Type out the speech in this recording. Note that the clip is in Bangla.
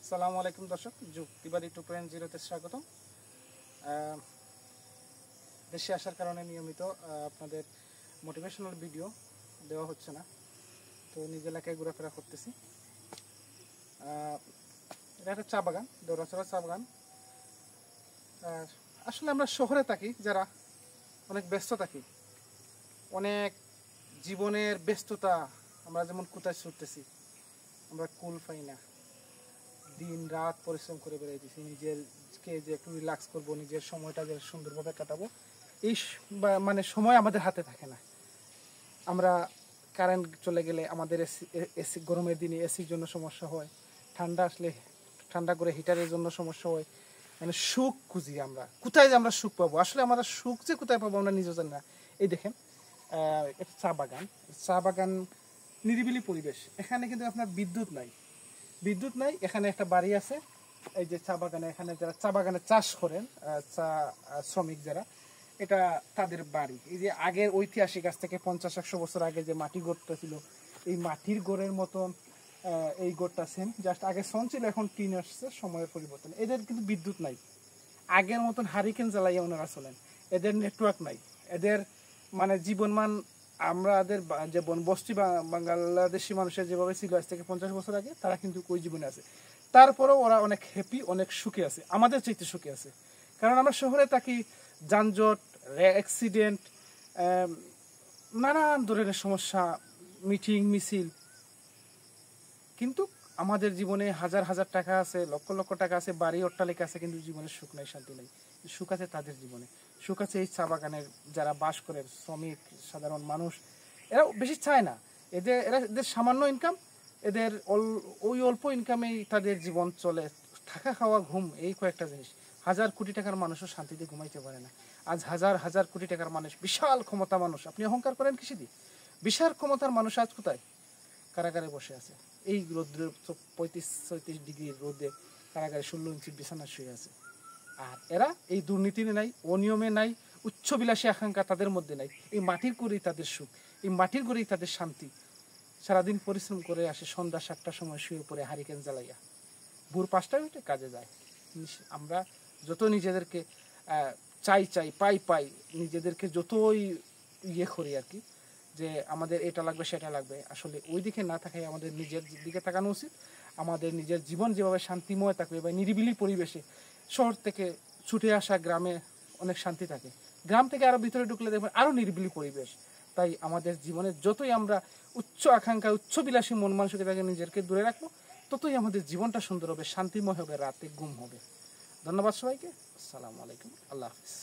আসসালামু আলাইকুম দর্শক, যুক্তিবাদী 2.0 স্বাগতম। দেশে আসার কারণে নিয়মিত আপনাদের মোটিভেশনাল ভিডিও দেওয়া হচ্ছে না, তো নিজ এলাকায় ঘোরাফেরা করতেছি। এটা একটা চা বাগান, দৌড়াচড়া চা বাগান। আসলে আমরা শহরে থাকি, যারা অনেক ব্যস্ত থাকি, অনেক জীবনের ব্যস্ততা, আমরা যেমন কোথায় ছুটতেছি, আমরা কুল পাই না। দিন রাত পরিশ্রম করে বেড়াইতেছি, নিজেরকে যে একটু রিল্যাক্স করবো, নিজের সময়টা যে সুন্দরভাবে কাটাবো, এই মানে সময় আমাদের হাতে থাকে না। আমরা কারেন্ট চলে গেলে আমাদের এসি গরমের দিনে এসির জন্য সমস্যা হয়, ঠান্ডা আসলে ঠান্ডা করে হিটারের জন্য সমস্যা হয়। মানে সুখ খুঁজি আমরা, কোথায় যে আমরা সুখ পাবো, আসলে আমরা সুখ যে কোথায় পাবো আমরা নিজেও জানি না। এই দেখেন, একটা চা বাগান নিরিবিলি পরিবেশ। এখানে কিন্তু আপনার বিদ্যুৎ নাই। এখানে একটা বাড়ি আছে, এই যে চা বাগানে, এখানে যারা চা বাগানে চাষ করেন, চা শ্রমিক যারা, এটা তাদের বাড়ি। এই যে আগের ঐতিহাসিক, আজ থেকে 50-100 বছর আগে যে মাটি গোড়টা ছিল, এই মাটির গোড়ের মতন এই গোড়টা সেম, জাস্ট আগে সন ছিল, এখন টিন আসছে, সময়ের পরিবর্তন। এদের কিন্তু বিদ্যুৎ নাই, আগের মতন হারিকেন জ্বালাইয়া ওনারা চলেন। এদের নেটওয়ার্ক নাই, এদের মানে জীবনমান আমাদের যে বনবস্তি বা বাংলাদেশি মানুষের যেভাবে ছিল আজ থেকে 50 বছর আগে, তারা কিন্তু ওই জীবনে আছে। তারপরেও ওরা অনেক হ্যাপি, অনেক সুখে আছে, আমাদের চাইতে সুখে আছে। কারণ আমরা শহরে থাকি, যানজট, অ্যাক্সিডেন্ট, নানান ধরনের সমস্যা, মিটিং মিছিল। কিন্তু আমাদের জীবনে হাজার হাজার টাকা আছে, লক্ষ লক্ষ টাকা আছে, বাড়ি অট্টালিকা আছে, কিন্তু জীবনের সুখ নাই, শান্তি নেই। সুখ আছে তাদের জীবনে, সুখ আছে এই চা বাগানের যারা বাস করে, শ্রমিক, সাধারণ মানুষ। এরা বেশি চায় না, এদের সামান্য ইনকাম, এদের ওই অল্প ইনকামেই তাদের জীবন চলে। থাকা, খাওয়া, ঘুম, এই কয়েকটা জিনিস। হাজার কোটি টাকার মানুষও শান্তিতে ঘুমাইতে পারে না। আজ হাজার হাজার কোটি টাকার মানুষ, বিশাল ক্ষমতা মানুষ, আপনি অহংকার করেন কিসে দিয়ে? বিশাল ক্ষমতার মানুষ আজ কোথায়? কারাগারে বসে আছে, এই রোদ্রে 35-36 ডিগ্রি রোদে কারাগারে 16 ইঞ্চি বিছানা শুয়ে আছে। আর এরা এই দুর্নীতিতে নাই, অনিয়মে নাই, উচ্চবিলাসী আকাঙ্ক্ষা তাদের মধ্যে নাই। এই মাটির করেই তাদের সুখ, এই মাটির করেই তাদের শান্তি। সারাদিন পরিশ্রম করে আসে, সন্ধ্যা 7টার সময় শুয়ে পড়ে হারিকেন জ্বালাইয়া ভোর 5টায় উঠে কাজে যায়। আমরা যত নিজেদেরকে চাই পাই, নিজেদেরকে যতই করি আর কি, যে আমাদের এটা লাগবে সেটা লাগবে, আসলে ওই দিকে না থাকাই আমাদের নিজের দিকে তাকানো উচিত। আমাদের নিজের জীবন যেভাবে শান্তিময় থাকবে বা নিরিবিলি পরিবেশে, শহর থেকে ছুটে আসা গ্রামে অনেক শান্তি থাকে, গ্রাম থেকে আরো ভিতরে ঢুকলে দেখবেন আরো নিরিবিলি পরিবেশ। তাই আমাদের জীবনে যতই আমরা উচ্চ আকাঙ্ক্ষা, উচ্চ বিলাসী মন মানসিকতাকে নিজেকে দূরে রাখবো, ততই আমাদের জীবনটা সুন্দর হবে, শান্তিময় হবে, রাতে ঘুম হবে। ধন্যবাদ সবাইকে। আসসালামু আলাইকুম, আল্লাহ হাফিজ।